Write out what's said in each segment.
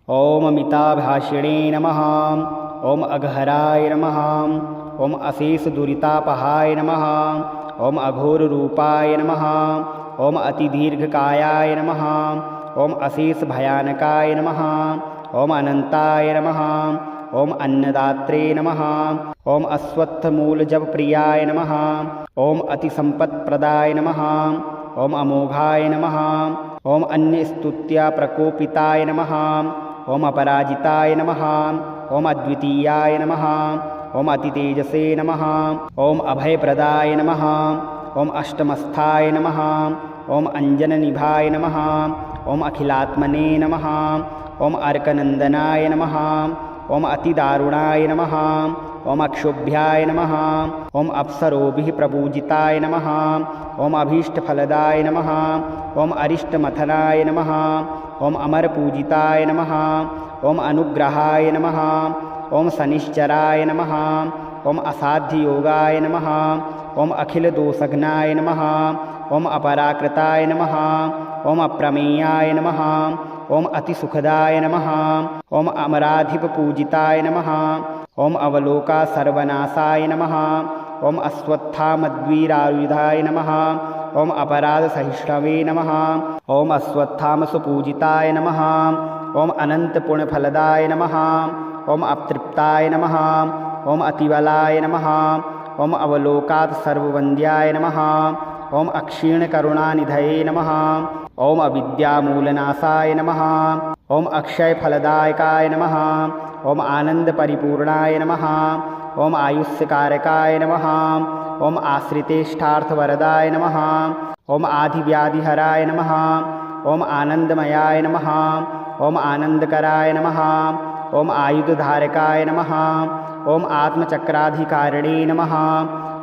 ओम अमिताभाषिणे नमः। ओम अघहराय नमः। ओम अशेष दुरितापहाय नमः। ओम अघोर रूपाय नमः। ओम अतिदीर्घकायाय नमः। ओम अशेष भयानकाय नमः। ओम अनंताय नमः। ओम अन्नदात्रे नमः। ओम अश्वत्थमूलजपप्रियाय नमः। ओम अतिसंपत्प्रदाय नमः। ओम अमोघाय नमः। ओम अन्यस्तुत्या प्रकोपिताय नमः। ओम अपराजिताय नमः। ओम अद्वितीयाय नमः। ओम अतितेजसे नमः। ओम अभयप्रदाय नमः। ओम अष्टमस्थाय नमः। ओम अंजननिभाय नमः। ओम अखिलात्मने नमः। ओम अर्कनंदनाय नमः। ओम अतिदारुणाय नमः। ओम अक्षोभ्याय नमः। ओम अप्सरोभिः प्रपूजिताय नमः। ओम अभीष्टफलदाय नमः। ओम अरिष्टमथनाय नमः। ओम अमरपूजिताय नमः। ओम अनुग्रहाय नमः। ओम शनिश्चराय नमः। ओम असाध्ययोगाय नमः। ओम अखिलदोषघ्नाय नमः। ओम अपराकृताय नमः। ओम अप्रमेयाय नमः। ओम अतिसुखदाय नमः। ओम अमराधिपपूजिताय नमः। ओम अवलोका सर्वनाशाय नमः। ओम अश्वत्थामद्वीरायुधाय नमः। ओम अपराधसहिष्णवे नमः। ओम अश्वत्थामसुपूजिताय नमः। ओम अनंतपुण्यफलदाय नमः। ओम अतृप्ताय नमः। ओम अतिबलाय नमः। ओम अवलोकात् सर्ववन्द्याय नमः। ओम अक्षीणकरुणानिधये नमः। ओम अविद्यामूलनाशाय नमः। ओम अक्षयफलदायकाय नमः। ओम आनंदपरिपूर्णाय नमः। ओम आयुष्यकारकाय नमः। ओम आश्रितेष्टार्थवरदाय नमः। ओम आधिव्याधिहराय नमः। ओम आनंदमयाय नमः। ओम आनंदकराय नमः। ओम आयुधधारकाय नमः। ओम आत्मचक्राधिकारिणे नमः।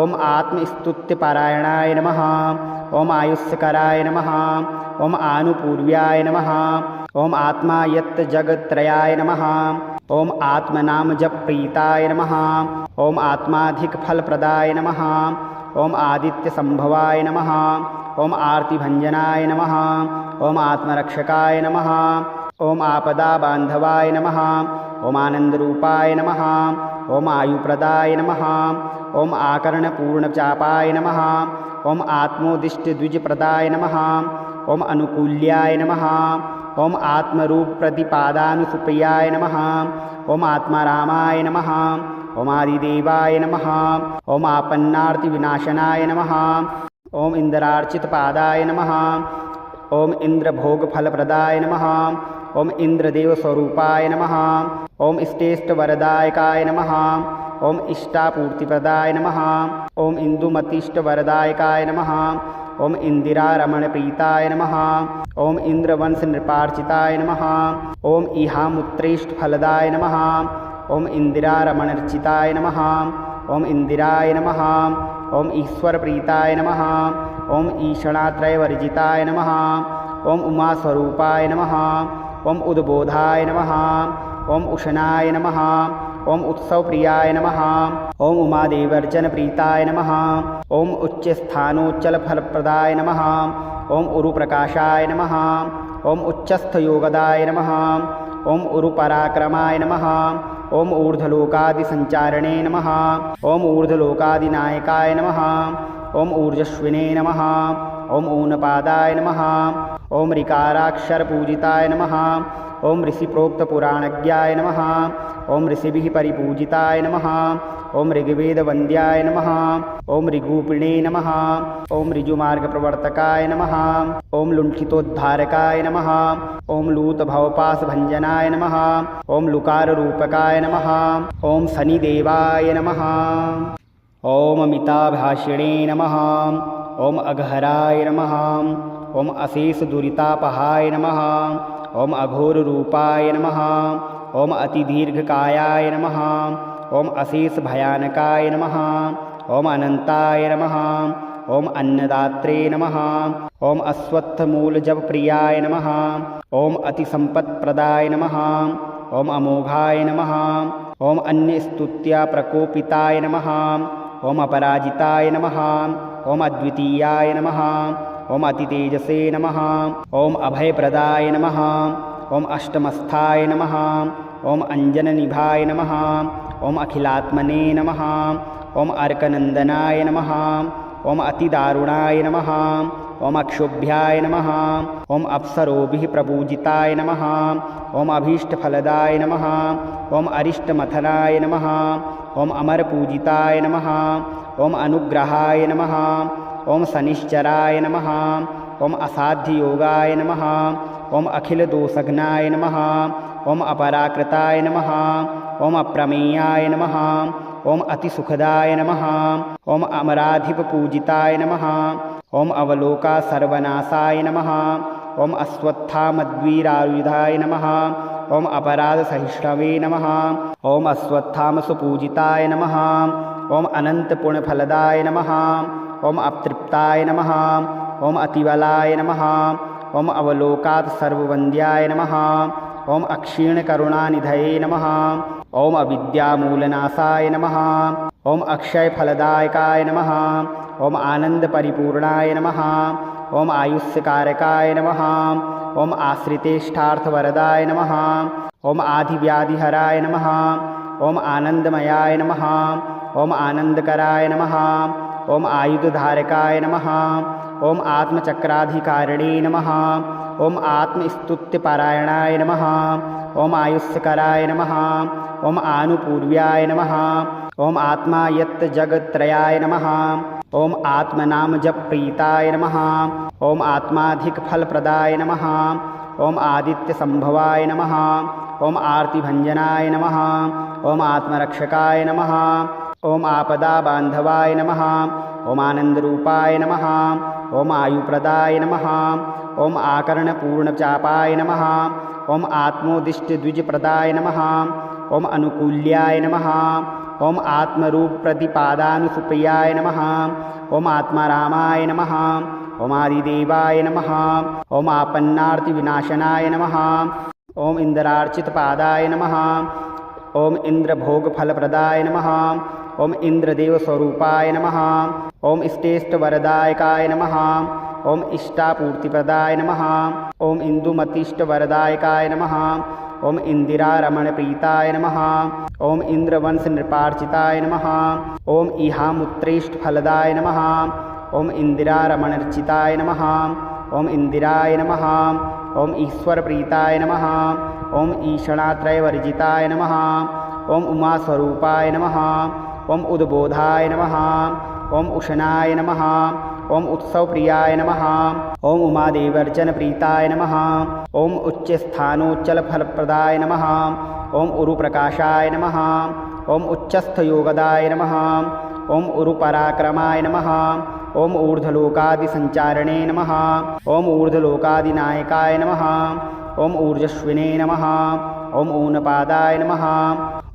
ओम आत्मस्तुत्यपरायणाय नमः। ओम आयुष्यकराय नमः। ओम आनुपूर्व्याय नमः। ओम आत्मायत्तजगत्त्रयाय नमः। ओम आत्मनामजप्रीताय नमः। ओम आत्माधिकफलप्रदाय नमः। ओम आदित्यसंभवाय नमः। ओम आर्तिभंजनाय नमः। ओम आत्मरक्षकाय नमः। ओम आपदाबांधवाय नमः। ओम आनंदरूपाय नमः। ओम आयुप्रदाय नमः। ओम आकर्णपूर्णचापाय नमः। ओम आत्मोदिष्टद्विजप्रदाय नमः। ओम अनुकूल्याय नमः। ओम आत्मरूपप्रतिपादानुसुप्रियाय नमः। ओम आत्मारामाय नमः। ओम आदिदेवाय नमः। ओम आपन्नार्तिविनाशनाय नमः। ओम इंद्रार्चितपादाय नमः। ओम इंद्रभोगफलप्रदाय नमः। ओम इंद्रदेवस्वरूपाय नमः। ओम इष्टेष्टवरदायकाय नमः। ओम इष्टापूर्तिप्रदाय नमः। ओम इंदुमतीष्टवरदायकाय नमः। ओम इंदिरारमणप्रीताय नमः। ओम इंद्रवंशनृपार्चिताय नमः। ओम इहामुत्रेष्टफलदाय नमः। ओम इंदिरारमणर्चिताय नमः। ओम इंदिराय नमः। ओम ईश्वरप्रीताय नमः। ओम ईषणात्रयवर्जिताय नमः। ओम उमास्वरूपाय नमः। ओम उद्बोधाय नमः। ओम उशनाय नमः। ओम उत्सवप्रियाय नमः। ओम उमादेवर्जनप्रीताय नमः। ओम उच्चस्थानोच्चलफलप्रदाय नमः। ओम उरुप्रकाशाय नमः। ओम उच्चस्थयोगदाय नमः। ओम उरुपराक्रमाय नमः। ओम ऊर्ध्वलोकादिसञ्चारिणे नमः। ओम ऊर्ध्वलोकादिनायकाय नमः। ओम ऊर्जस्विने नमः। ओम ऊनपादाय नमः। ओम ऋकाराक्षरपूजिताय नमः। ओम ऋषिप्रोक्तपुराणज्ञाय नमः। ओम ऋषिभिः परिपूजिताय नमः। ओम ऋग्वेदवन्द्याय नमः। ओम ऋगूपिणे नमः। ओम ऋजुमार्गप्रवर्तकाय नमः। ओम लुण्ठितोद्धारकाय नमः। ओम लूतभवपाशभञ्जनाय नमः। ओम लुकाररूपकाय नमः। ओम शनिदेवाय नमः। ओम अमिताभाषिणे नमः। ओम अघहराय नमः। ओम अशेषदुरितापहाय नमः। ओम अघोररूपाय नमः। ओम अतिदीर्घकायाय नमः। ओम अशेषभयानकाय नमः। ओम अनंताय नमः। ओम अन्नदात्रे नमः। ओम अश्वत्थमूलजपप्रियाय नमः। ओम अतिसंपत्प्रदाय नमः। ओम अमोघाय नमः। ओम अन्यस्तुत्या प्रकोपिताय नमः। ओम अपराजिताय नमः। ओम अद्वितीयाय नमः। ओम अतितेजसे नमः। ओम अभयप्रदाय नमः। ओम अष्टमस्थाय नमः। ओम अंजननिभाय नमः। ओम अखिलात्मने नमः। ओम अर्कनंदनाय नमः। ओम अतिदारुणाय नमः। ओम अक्षोभ्याय नमः। ओम अप्सरोभिः प्रपूजिताय नमः। ओम अभीष्टफलदाय नमः। ओम अरिष्टमथनाय नमः। ओम अमरपूजिताय नमः। ओम अनुग्रहाय नमः। ओम शनिश्चराय नमः। ओम असाध्ययोगाय नमः। ओम अखिलदोषघ्नाय नमः। ओम अपराकृताय नमः। ओम अप्रमेयाय नमः। ओम अतिसुखदाय नमः। ओम अमराधिपपूजिताय नमः। ओम अवलोका सर्वनाशाय नमः। ओम अश्वत्थामद्वीरायुधाय नमः। ओम अपराधसहिष्णवे नमः। ओम अश्वत्थामसुपूजिताय नमः। ओम अनंतपुण्यफलदाय नमः। ओम अतृप्ताय नमः। ओम अतिबलाय नमः। ओम अवलोकात् सर्ववन्द्याय नमः। ओम अक्षीणकरुणानिधये नमः। ओम अविद्यामूलनाशाय नमः। ओम अक्षयफलदायकाय नमः। ओम आनंदपरिपूर्णाय नमः। ओम आयुष्यकारकाय नमः। ओम आश्रितेष्टार्थवरदाय नमः। ओम आदिव्याधिहराय नमः। ओम आनंदमयाय नमः। ओम आनंदकराय नमः। ओम आयुधधारकाय नमः। ओम आत्मचक्राधिकारिणे नमः। ओम आत्मस्तुत्यपरायणाय नमः। ओम आयुष्यकराय नमः। ओम आनुपूर्व्याय नमः। ओम आत्मायत्तजगत्त्रयाय नमः। ओम आत्मनामजप्रीताय नमः। ओम आत्माधिकफलप्रदाय नमः। ओम आदित्यसंभवाय नमः। ओम आर्तिभंजनाय नमः। ओम आत्मरक्षकाय नमः। ओम आपदाबांधवाय नमः। ओम आनंदरूपाय नमः। ओम आयुप्रदाय नमः। ओम आकर्णपूर्णचापाय नमः। ओम आत्मोदिष्टद्विजप्रदाय नमः। ओम अनुकूल्याय नमः। ओम आत्मरूपप्रतिपादानुसुप्रियाय नमः। ओम आत्मारामाय नमः। ओम आदिदेवाय नमः। ओम आपन्नार्तिविनाशनाय नमः। ओम इंद्रार्चितपादाय नमः। ओम इंद्रभोगफलप्रदाय नमः। ओम इंद्रदेवस्वरूपाय नमः। ओम इष्टेष्टवरदायकाय नमः। ओम इष्टापूर्तिप्रदाय नमः। ओम इंदुमतीष्टवरदायकाय नमः। ओम इंदिरारमणप्रीताय नमः। ओम इंद्रवंशनृपार्चिताय नमः। ओम इहामुत्रेष्टफलदाय नमः। ओम इंदिरारमणर्चिताय नमः। ओम इंदिराय नमः। ओम ईश्वरप्रीताय नमः। ओम ईषणात्रयवर्जिताय नमः। ओम उमास्वरूपाय नमः। ओम उद्बोधाय नमः। ओम उशनाय नमः। ओम उत्सवप्रियाय नमः। ओम उमादेवर्जनप्रीताय नमः। ओम उच्चस्थानोच्चलफलप्रदाय नमः। ओम उरुप्रकाशाय नमः। ओम उच्चस्थयोगदाय नमः। ओम उरुपराक्रमाय नमः। ओम ऊर्ध्वलोकादिसञ्चारिणे नमः। ओम ऊर्ध्वलोकादिनायकाय नमः। ओम ऊर्जस्विने नमः। ओम ऊनपादाय नमः।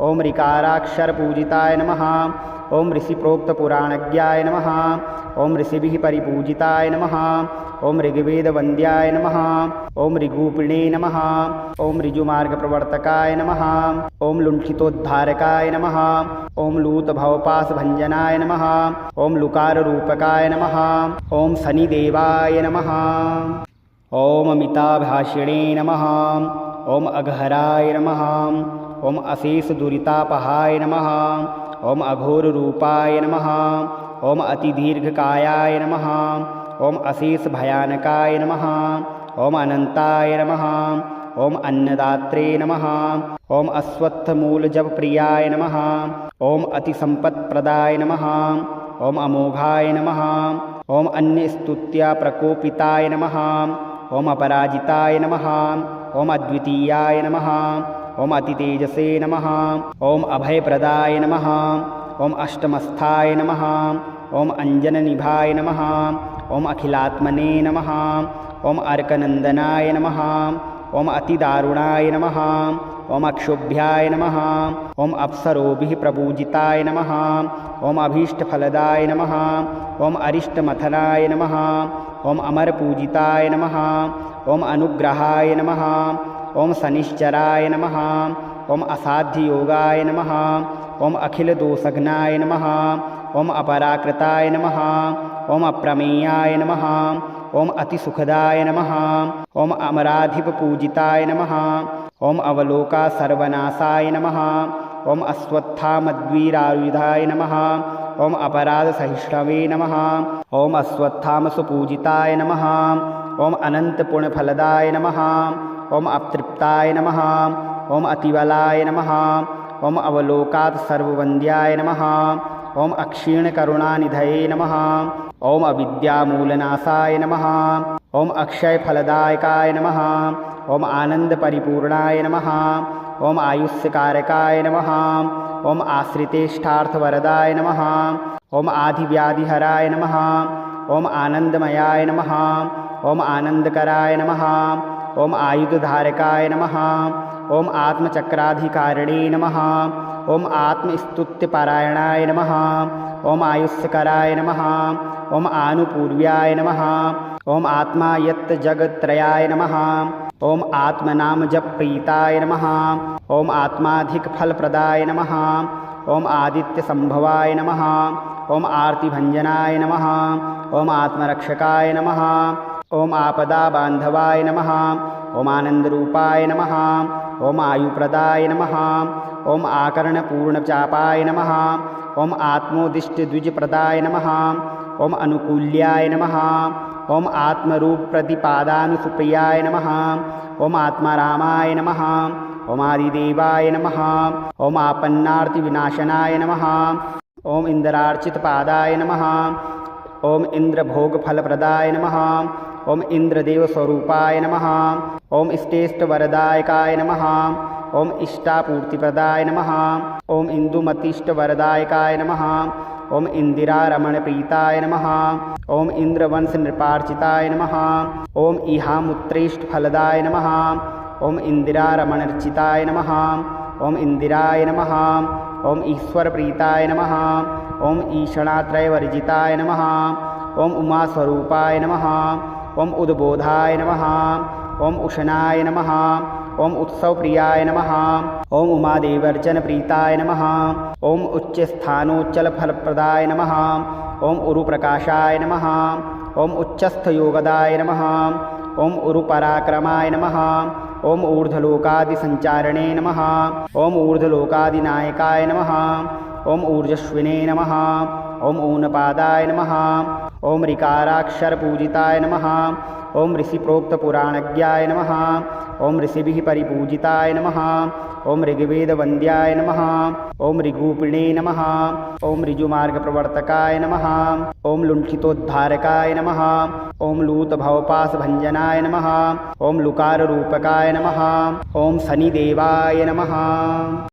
ओम ऋकाराक्षरपूजिताय नमः। ओम ऋषिप्रोक्तपुराणज्ञाय नमः। ओम ऋषिभिः परिपूजिताय नमः। ओम ऋग्वेदवन्द्याय नमः। ओम ऋगूपिणे नमः। ओम ऋजुमार्गप्रवर्तकाय नमः। ओम लुण्ठितोद्धारकाय नमः। ओम लूतभवपाशभञ्जनाय नमः। ओम लुकाररूपकाय नमः। ओम शनिदेवाय नमः। ओम अमिताभाषिणे नमः। ओम अघहराय नमः। ओम अशेषदुरितापहाय नमः। ओम अघोररूपाय नमः। ओम अतिदीर्घकायाय नमः। ओम अशेषभयानकाय नमः। ओम अनंताय नमः। ओम अन्नदात्रे नमः। ओम अश्वत्थमूलजपप्रियाय नमः। ओम अतिसम्पत्प्रदाय नमः। ओम अमोघाय नमः। ओम अन्यस्तुत्या प्रकोपिताय नमः। ओम अपराजिताय नमः। ओम अद्वितीयाय नमः। ओम अतितेजसे नमः। ओम अभयप्रदाय नमः। ओम अष्टमस्थाय नमः। ओम अंजननिभाय नमः। ओम अखिलात्मने नमः। ओम अर्कनंदनाय नमः। ओम अतिदारुणाय नमः। ओम अक्षोभ्याय नमः। ओम अप्सरोभिः प्रपूजिताय नमः। ओम अभीष्टफलदाय नमः। ओम अरिष्टमथनाय नमः। ओम अमरपूजिताय नमः। ओम अनुग्रहाय नमः। ओम शनिश्चराय नमः। ओम असाध्ययोगाय नमः। ओम अखिलदोषघ्नाय नमः। ओम अपराकृताय नमः। ओम अप्रमेयाय नमः। ओम अतिसुखदाय नमः। ओम अमराधिपपूजिताय नमः। ओम अवलोका सर्वनाशाय नमः। ओम अश्वत्थामद्वीरायुधाय नमः। ओम अपराधसहिष्णवे नमः। ओम अश्वत्थामसुपूजिताय नमः। ओम अनंतपुण्यफलदाय नमः। ओम अतृप्ताय नमः। ओम अतिबलाय नमः। ओम अवलोकात् सर्ववन्द्याय नमः। ओम अक्षीणकरुणानिधये नमः। ओम अविद्यामूलनाशाय नमः। ओम अक्षयफलदायकाय नमः। ओम आनंदपरिपूर्णाय नमः। ओम आयुष्यकारकाय नमः। ओम आश्रितेष्टार्थवरदाय नमः। ओम आदिव्याधिहराय नमः। ओम आनंदमयाय नमः। ओम आनंदकराय नमः। ओम आयुधधारकाय नमः। ओम आत्मचक्राधिकारिणे नमः। ओम आत्मस्तुत्यपरायणाय नमः। ओम आयुष्यकराय नमः। ओम आनुपूर्व्याय नमः। ओम आत्मायत्तजगत्त्रयाय नमः। ओम आत्मनामजप्रीताय नमः। ओम आत्माधिकफलप्रदाय नमः। ओम आदित्यसंभवाय नमः। ओम आर्तिभंजनाय नमः। ओम आत्मरक्षकाय नमः। ओम आपदाबांधवाय नमः। ओम आनंदरूपाय नमः। ओम आयुप्रदाय नमः। ओम आकर्णपूर्णचापाय नमः। ओम आत्मोदिष्टद्विजप्रदाय नमः। ओम अनुकूल्याय नमः। ओम आत्मरूपप्रतिपादानुसुप्रियाय नमः। ओम आत्मारामाय नमः। ओम आदिदेवाय नमः। ओम आपन्नार्तिविनाशनाय नमः। ओम इंद्रार्चितपादाय नमः। ओम इंद्रभोगफलप्रदाय नमः। ओम इंद्रदेवस्वरूपाय नमः। ओम इष्टेष्टवरदायकाय नमः। ओम इष्टापूर्तिप्रदाय नमः। ओम इंदुमतीष्टवरदायकाय नमः। ओम इंदिरारमणप्रीताय नमः। ओम इंद्रवंशनृपार्चिताय नमः। ओम इहामुत्रेष्टफलदाय नमः। ओम इंदिरारमणर्चिताय नमः। ओम इंदिराय नमः। ओम ईश्वरप्रीताय नमः। ओम ईषणात्रयवर्जिताय नमः। ओम उमास्वरूपाय नमः। ओम उद्बोधाय नमः। ओम उशनाय नमः। ओम उत्सवप्रियाय नमः। ओम उमादेवर्जनप्रीताय नमः। ओम उच्चस्थानोच्चलफलप्रदाय नमः। ओम उरुप्रकाशाय नमः। ओम उच्चस्थयोगदाय नमः। ओम उरुपराक्रमाय नमः। ओम ऊर्ध्वलोकादिसञ्चारिणे नमः। ओम ऊर्ध्वलोकादिनायकाय नमः। ओम ऊर्जस्विने नमः। ओम ऊनपादाय नमः। ओम ऋकाराक्षरपूजिताय नमः। ओम ऋषिप्रोक्तपुराणज्ञाय नमः। ओम ऋषिभिः परिपूजिताय नमः। ओम ऋग्वेदवन्द्याय नमः। ओम ऋगूपिणे नमः। ओम ऋजुमार्गप्रवर्तकाय नमः। ओम लुण्ठितोद्धारकाय नमः। ओम लूतभवपाशभञ्जनाय नमः। ओम लुकाररूपकाय नमः। ओम शनिदेवाय नमः।